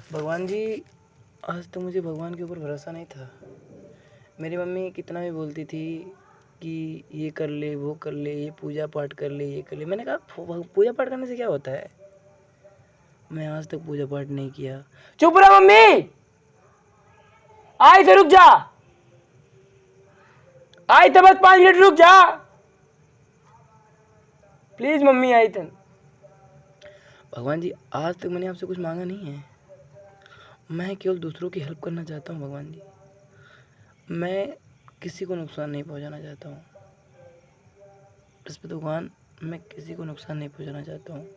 भगवान जी, आज तो मुझे भगवान के ऊपर भरोसा नहीं था। मेरी मम्मी कितना भी बोलती थी कि ये कर ले, वो कर ले, ये पूजा पाठ कर ले, ये कर ले। मैंने कहा पूजा पाठ करने से क्या होता है? मैं आज तक पूजा पाठ नहीं किया। चुप रहा मम्मी, आई तो रुक जा, आई तो बस 5 मिनट रुक जा प्लीज मम्मी, आई तो। भगवान जी, आज तक मैंने आपसे कुछ मांगा नहीं है। मैं केवल दूसरों की हेल्प करना चाहता हूँ भगवान जी। मैं किसी को नुकसान नहीं पहुँचाना चाहता हूँ। भगवान, मैं किसी को नुकसान नहीं पहुँचाना चाहता हूँ।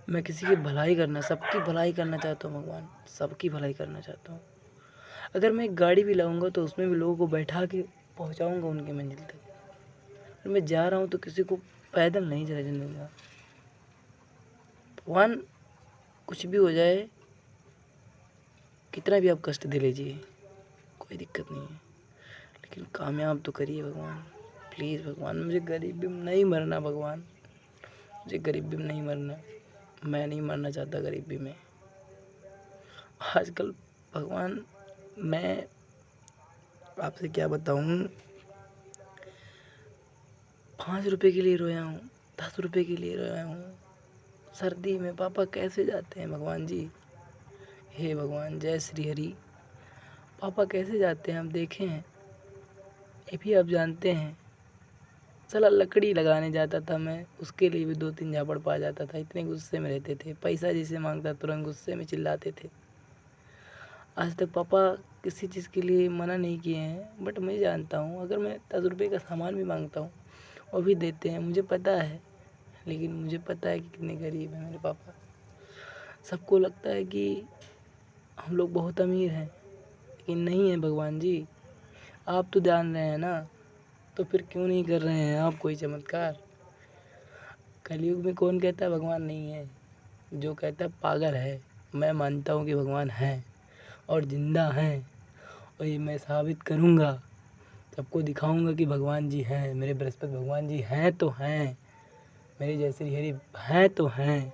मैं किसी की भलाई करना, सबकी भलाई करना चाहता हूँ भगवान, सबकी भलाई करना चाहता हूँ। अगर मैं एक गाड़ी भी लाऊंगा तो उसमें भी लोगों को बैठा के पहुँचाऊंगा उनकी मंजिल तक। अगर मैं जा रहा हूँ तो किसी को पैदल नहीं चले जाने दूंगा। भगवान, कुछ भी हो जाए, कितना भी आप कष्ट दे लीजिए, कोई दिक्कत नहीं है, लेकिन कामयाब तो करिए भगवान। प्लीज़ भगवान, मुझे गरीबी में नहीं मरना भगवान, मुझे गरीबी में नहीं मरना। मैं नहीं मरना चाहता गरीबी में। आजकल भगवान, मैं आपसे क्या बताऊं, 5 रुपए के लिए रोया हूँ, 10 रुपए के लिए रोया हूँ। सर्दी में पापा कैसे जाते हैं भगवान जी? हे भगवान, जय श्री हरि। पापा कैसे जाते हैं हम देखे हैं, ये भी आप जानते हैं। चला लकड़ी लगाने जाता था मैं, उसके लिए भी 2-3 झापड़ पा जाता था। इतने गुस्से में रहते थे, पैसा जिसे मांगता तुरंत गुस्से में चिल्लाते थे। आज तक पापा किसी चीज़ के लिए मना नहीं किए हैं, बट मैं जानता हूँ अगर मैं 10 रुपये का सामान भी मांगता हूँ वो भी देते हैं, मुझे पता है। लेकिन मुझे पता है कि कितने गरीब हैं मेरे पापा। सबको लगता है कि हम लोग बहुत अमीर हैं, लेकिन नहीं है भगवान जी। आप तो जान रहे हैं ना, तो फिर क्यों नहीं कर रहे हैं आप कोई चमत्कार? कलयुग में कौन कहता है भगवान नहीं है? जो कहता है पागल है। मैं मानता हूँ कि भगवान है और ज़िंदा हैं, और ये मैं साबित करूँगा, सबको दिखाऊँगा कि भगवान जी हैं। मेरे बृहस्पति भगवान जी हैं तो हैं, मेरे जय श्री हरि हैं तो हैं।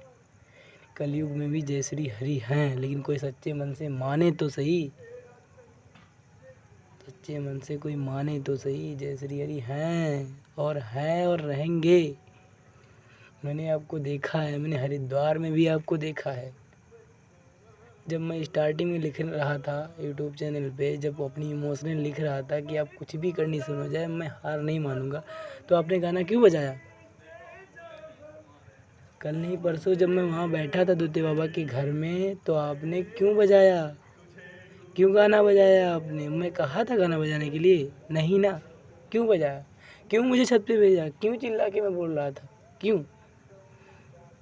कलयुग में भी जय श्री हरि हैं, लेकिन कोई सच्चे मन से माने तो सही, सच्चे मन से कोई माने तो सही। जय श्री हरि हैं और रहेंगे। मैंने आपको देखा है, मैंने हरिद्वार में भी आपको देखा है। जब मैं स्टार्टिंग में लिख रहा था यूट्यूब चैनल पे, जब अपनी इमोशनल लिख रहा था कि आप कुछ भी कंडीशन हो जाए मैं हार नहीं मानूंगा, तो आपने गाना क्यों बजाया? कल नहीं परसों जब मैं वहाँ बैठा था दूते बाबा के घर में, तो आपने क्यों बजाया? क्यों गाना बजाया आपने? मैं कहा था गाना बजाने के लिए? नहीं ना। क्यों बजाया? क्यों मुझे छत पे भेजा? क्यों चिल्ला के मैं बोल रहा था? क्यों?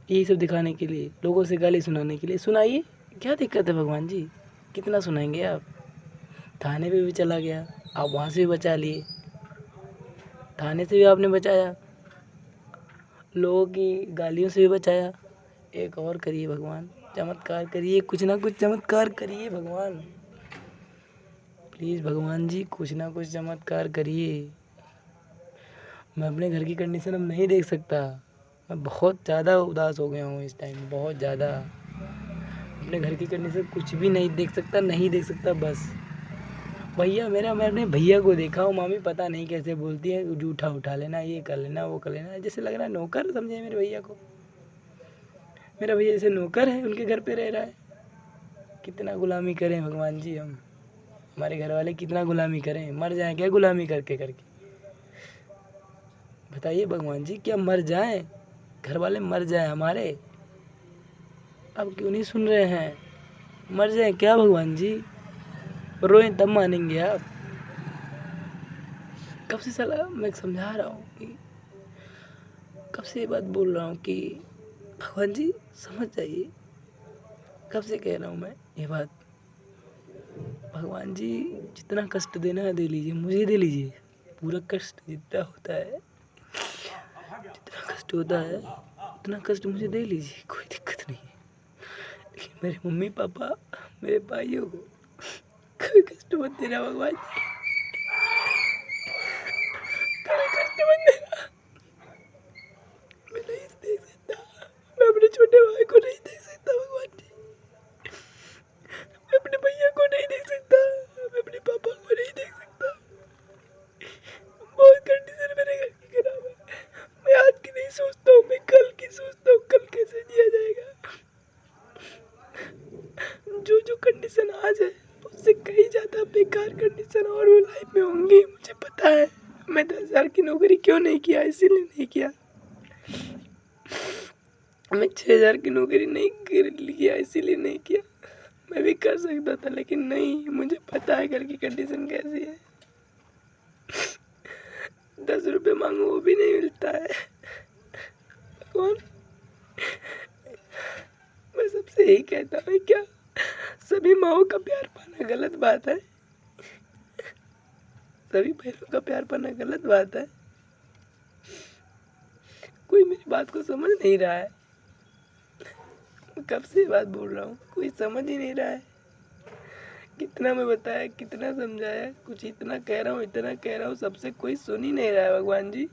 यही सब दिखाने के लिए, लोगों से गाली सुनाने के लिए? सुनाइए, क्या दिक्कत है भगवान जी? कितना सुनाएंगे आप? थाने पे भी चला गया, आप वहाँ से भी बचा लिए, थाने से भी आपने बचाया, लोगों की गालियों से भी बचाया। एक और करिए भगवान, चमत्कार करिए, कुछ ना कुछ चमत्कार करिए भगवान। प्लीज़ भगवान जी, कुछ ना कुछ चमत्कार करिए। मैं अपने घर की कंडीशन अब नहीं देख सकता। मैं बहुत ज़्यादा उदास हो गया हूँ इस टाइम, बहुत ज़्यादा। अपने घर की कंडीशन कुछ भी नहीं देख सकता, नहीं देख सकता बस। भैया मेरा, मैं अपने भैया को देखा हूँ, मामी पता नहीं कैसे बोलती है, जूठा उठा लेना, ये कर लेना, वो कर लेना, जैसे लग रहा है नौकर समझे मेरे भैया को। मेरा भैया जैसे नौकर है, उनके घर पे रह रहा है। कितना गुलामी करें भगवान जी हम, हमारे घर वाले कितना गुलामी करें? मर जाएं क्या गुलामी करके करके? बताइए भगवान जी, क्या मर जाएं? घर वाले मर जाएं हमारे? अब क्यों नहीं सुन रहे हैं? मर जाएं क्या भगवान जी? रोएं तब मानेंगे आप। कब से साला मैं समझा रहा हूँ कि, कब से ये बात बोल रहा हूँ कि भगवान जी समझ जाइए। कब से कह रहा हूँ मैं ये बात? भगवान जी, जितना कष्ट देना है दे लीजिए, मुझे दे लीजिए। पूरा कष्ट जितना होता है, जितना कष्ट होता है उतना कष्ट मुझे दे लीजिए, कोई दिक्कत नहीं है। लेकिन मेरे मम्मी पापा, मेरे भाइयों को कोई कष्ट मत देना भगवान जी, कोई कष्ट मत देना। मैं नहीं देख सकता, मैं अपने छोटे भाई को नहीं देख सकता भगवान जी। जो जो कंडीशन आज है उससे कहीं ज़्यादा बेकार कंडीशन और वो लाइफ में होंगी, मुझे पता है। मैं 10,000 की नौकरी क्यों नहीं किया, इसीलिए नहीं किया। मैं 6,000 की नौकरी नहीं किया, इसीलिए नहीं किया। मैं भी कर सकता था लेकिन नहीं, मुझे पता है घर की कंडीशन कैसी है। 10 रुपये मांगो वो भी नहीं मिलता है। भगवान, मैं सबसे यही कहता हूँ, क्या सभी माओ का प्यार पाना गलत बात है? सभी बहनों का प्यार पाना गलत बात है? कोई मेरी बात को समझ नहीं रहा है। कब से बात बोल रहा हूँ, कोई समझ ही नहीं रहा है। कितना मैं बताया, कितना समझाया, कुछ इतना कह रहा हूँ, सबसे कोई सुन ही नहीं रहा है। भगवान जी,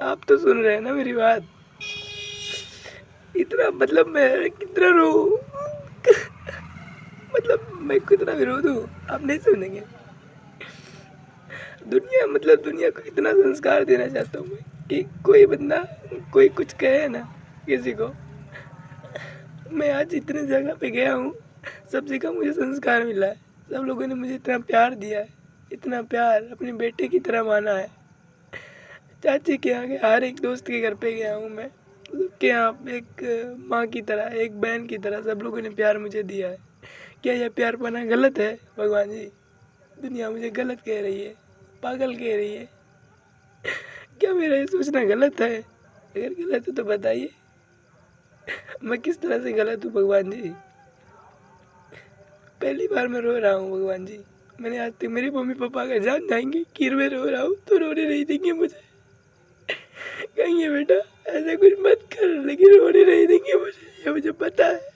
आप तो सुन रहे हैं ना मेरी बात? इतना मतलब मैं कितना रो मतलब मैं कितना विरोध हूँ, आप नहीं समझेंगे। दुनिया को कितना संस्कार देना चाहता हूँ मैं कि कोई बंदा कोई कुछ कहे ना किसी को। मैं आज इतने जगह पे गया हूँ, सब जगह मुझे संस्कार मिला है। सब लोगों ने मुझे इतना प्यार दिया है, इतना प्यार अपने बेटे की तरह माना है। चाची के यहाँ गया, हर एक दोस्त के घर पे गया हूँ मैं, सबके यहाँ एक माँ की तरह, एक बहन की तरह सब लोगों ने प्यार मुझे दिया है। क्या यह प्यार पाना गलत है? भगवान जी, दुनिया मुझे गलत कह रही है, पागल कह रही है। क्या मेरा ये सोचना गलत है? अगर गलत है तो बताइए, मैं किस तरह से गलत हूँ भगवान जी? पहली बार मैं रो रहा हूँ भगवान जी। मैंने आज तक, मेरे मम्मी पापा अगर जान जाएंगे कि मैं रो रहा हूँ तो रोने नहीं देंगे मुझे। कहेंगे बेटा ऐसा कुछ मत कर, लेकिन रोने नहीं देंगे मुझे, ये मुझे पता है।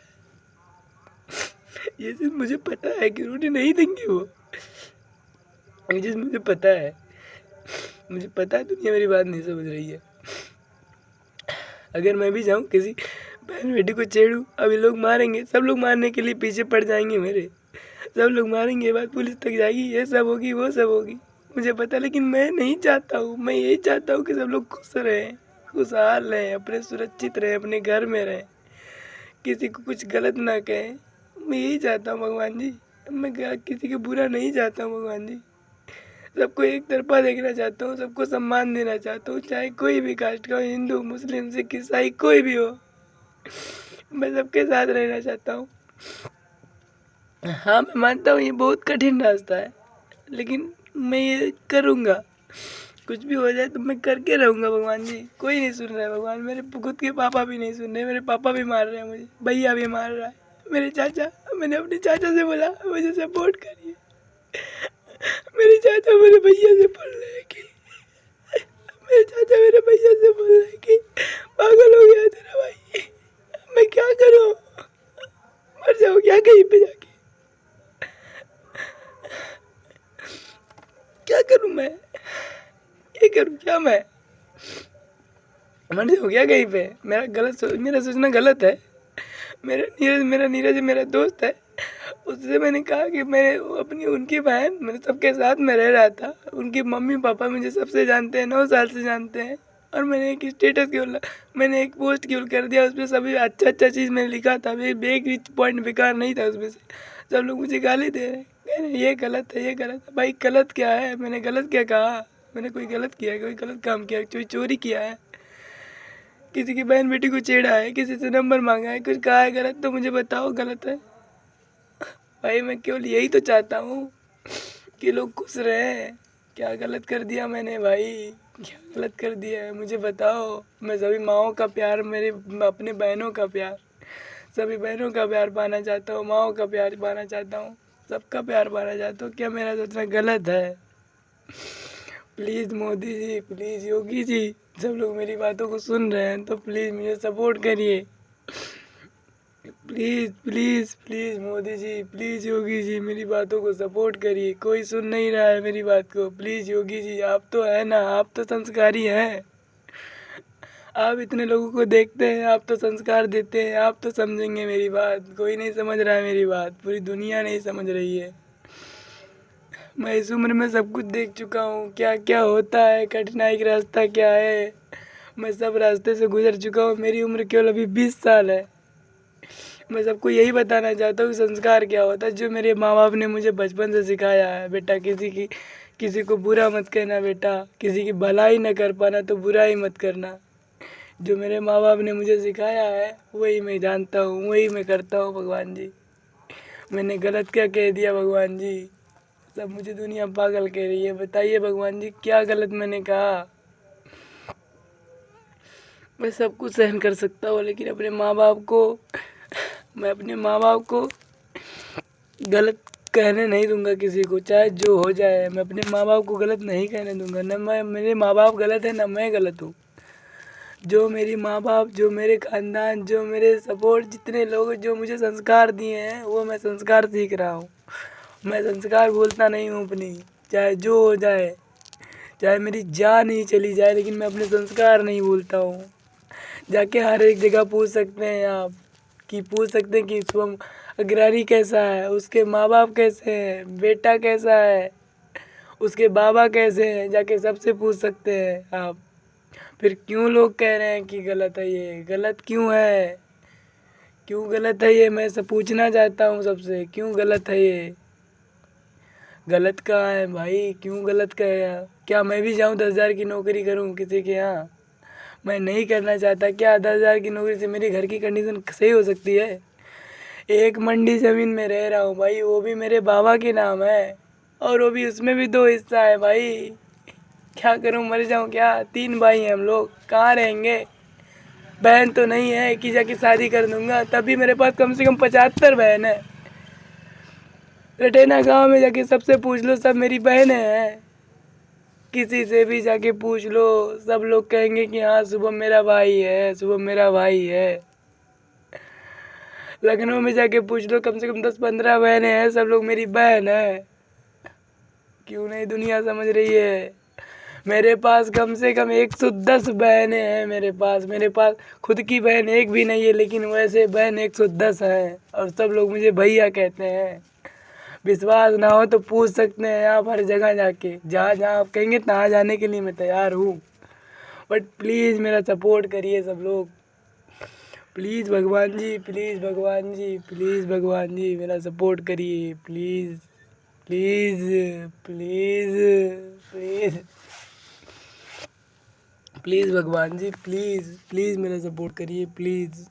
ये चीज मुझे पता है कि रोने नहीं देंगे वो। ये चीज मुझे पता है, मुझे पता है दुनिया मेरी बात नहीं समझ रही है। अगर मैं भी जाऊँ किसी बहन बेटी को छेड़ूं, अभी लोग मारेंगे, सब लोग मारने के लिए पीछे पड़ जाएंगे मेरे, सब लोग मारेंगे, बात पुलिस तक जाएगी, ये सब होगी वो सब होगी, मुझे पता है। लेकिन मैं नहीं चाहता हूँ, मैं यही चाहता हूँ कि सब लोग खुश रहें, खुशहाल रहें, अपने सुरक्षित रहें, अपने घर में रहें, किसी को कुछ गलत ना कहें। मैं यही चाहता हूँ भगवान जी, मैं किसी को बुरा नहीं चाहता हूँ भगवान जी। सबको एक तरफा देखना चाहता हूँ, सबको सम्मान देना चाहता हूँ, चाहे कोई भी कास्ट का हो, हिंदू मुस्लिम सिख ईसाई कोई भी हो, मैं सबके साथ रहना चाहता हूँ। हाँ, मैं मानता हूँ ये बहुत कठिन रास्ता है, लेकिन मैं ये करूँगा। कुछ भी हो जाए तो मैं करके रहूँगा भगवान जी। कोई नहीं सुन रहा है भगवान, मेरे खुद के पापा भी नहीं सुन रहे, मेरे पापा भी मार रहे हैं मुझे, भैया भी मार रहा है, मेरे चाचा, मैंने अपने चाचा से बोला मुझे सपोर्ट करिए। मेरे चाचा मेरे भैया से बोल रहे हैं कि पागल हो गया है तेरा भाई, मैं क्या करूँ, मर जाऊँ क्या कहीं पे जाके, क्या करूँ मैं, ये करूँ क्या मैं, मर जाऊँ क्या कहीं पे? मेरा सोचना गलत है। मेरा नीरज मेरा दोस्त है, उससे मैंने कहा कि मैं अपनी उनकी बहन, मैंने सबके साथ में रह रहा था, उनके मम्मी पापा मुझे सबसे जानते हैं, 9 साल से जानते हैं। और मैंने एक स्टेटस केवल, मैंने एक पोस्ट केवल कर दिया, उसमें सभी अच्छा चीज़ मैंने लिखा था, एक भी पॉइंट बेकार नहीं था उसमें से। सब लोग मुझे गाली दे रहे हैं, कह रहे हैं ये गलत है, ये गलत है। भाई गलत क्या है? मैंने गलत क्या कहा? मैंने कोई गलत किया है? कोई गलत काम किया है? कोई चोरी किया है? किसी की बहन बेटी को छेड़ा है? किसी से नंबर मांगा है? कुछ कहा है गलत तो मुझे बताओ गलत है। भाई मैं केवल यही तो चाहता हूँ कि लोग खुश रहें। क्या गलत कर दिया मैंने भाई? क्या गलत कर दिया है मुझे बताओ। मैं सभी माओं का प्यार, मेरे अपने बहनों का प्यार, सभी बहनों का प्यार पाना चाहता हूँ, माओं का प्यार पाना चाहता हूँ, सबका प्यार पाना चाहता हूँ। क्या मेरा सोचना गलत है? प्लीज़ मोदी जी, प्लीज़ योगी जी, सब लोग मेरी बातों को सुन रहे हैं तो प्लीज़ मुझे सपोर्ट करिए। Please please please Modi ji, please Yogi ji, मेरी बातों को सपोर्ट करिए। कोई सुन नहीं रहा है मेरी बात को। प्लीज़ योगी जी, आप तो है ना, आप तो संस्कारी हैं, आप इतने लोगों को देखते हैं, आप तो संस्कार देते हैं, आप तो समझेंगे मेरी बात। कोई नहीं समझ रहा है मेरी बात, पूरी दुनिया नहीं समझ रही है। मैं इस उम्र में सब कुछ देख चुका हूँ, क्या क्या होता है, कठिनाई का रास्ता क्या है, मैं सब रास्ते से गुजर चुका हूँ। मेरी उम्र केवल अभी 20 साल है, मैं सबको यही बताना चाहता हूँ संस्कार क्या होता है, जो मेरे माँ बाप ने मुझे बचपन से सिखाया है। बेटा किसी को बुरा मत कहना, बेटा किसी की भलाई न कर पाना तो बुराई मत करना। जो मेरे माँ बाप ने मुझे सिखाया है वही मैं जानता हूँ, वही मैं करता हूँ। भगवान जी, मैंने गलत क्या कह दिया भगवान जी? सब मुझे दुनिया पागल कह रही है, बताइए भगवान जी क्या गलत मैंने कहा? मैं सब कुछ सहन कर सकता हूँ, लेकिन मैं अपने माँ बाप को गलत कहने नहीं दूंगा किसी को, चाहे जो हो जाए। मैं अपने माँ बाप को गलत नहीं कहने दूंगा। न मेरे माँ बाप गलत है, न मैं गलत हूँ। जो मेरी माँ बाप, जो मेरे खानदान, जो मेरे सपोर्ट, जितने लोग जो मुझे संस्कार दिए हैं वो मैं संस्कार सीख रहा हूँ। मैं संस्कार भूलता नहीं हूँ अपनी, चाहे जो हो जाए, चाहे मेरी जान ही चली जाए, लेकिन मैं अपने संस्कार नहीं भूलता हूँ। जाके हर एक जगह पूछ सकते हैं आप, कि पूछ सकते हैं कि शुभम अग्रणी कैसा है, उसके माँ बाप कैसे हैं, बेटा कैसा है, उसके बाबा कैसे हैं, जाके सबसे पूछ सकते हैं आप। फिर क्यों लोग कह रहे हैं कि गलत है, ये गलत क्यों है? क्यों गलत है ये मैं सब पूछना चाहता हूँ सबसे, क्यों गलत है ये? गलत कहाँ है भाई? क्यों गलत कहेगा? क्या मैं भी जाऊँ 10,000 की नौकरी करूँ किसी के यहाँ? मैं नहीं करना चाहता। क्या 10,000 की नौकरी से मेरी घर की कंडीशन सही हो सकती है? एक मंडी ज़मीन में रह रहा हूँ भाई, वो भी मेरे बाबा के नाम है, और वो भी उसमें भी 2 हिस्सा है भाई। क्या करूँ, मर जाऊँ क्या? 3 भाई हैं हम लोग, कहाँ रहेंगे? बहन तो नहीं है कि जाके शादी कर दूंगा, तभी मेरे पास कम से कम 75 बहन है। रटेना गांव में जाके सबसे पूछ लो, सब मेरी बहनें हैं। किसी से भी जाके पूछ लो, सब लोग कहेंगे कि हाँ शुभम मेरा भाई है, शुभम मेरा भाई है। लखनऊ में जाके पूछ लो, कम से कम 10-15 बहनें हैं, सब लोग मेरी बहन है। क्यों नहीं दुनिया समझ रही है? मेरे पास कम से कम 110 बहनें हैं। मेरे पास खुद की बहन एक भी नहीं है, लेकिन वैसे बहन 110 हैं, और सब लोग मुझे भैया कहते हैं। विश्वास ना हो तो पूछ सकते हैं आप हर जगह जाके, जहाँ जहाँ आप कहेंगे तहाँ जाने के लिए मैं तैयार हूँ। बट प्लीज़ मेरा सपोर्ट करिए सब लोग, प्लीज़ भगवान जी, प्लीज़ भगवान जी, प्लीज़ भगवान जी मेरा सपोर्ट करिए, please please please please please भगवान जी, प्लीज़ प्लीज़ मेरा सपोर्ट करिए, प्लीज़।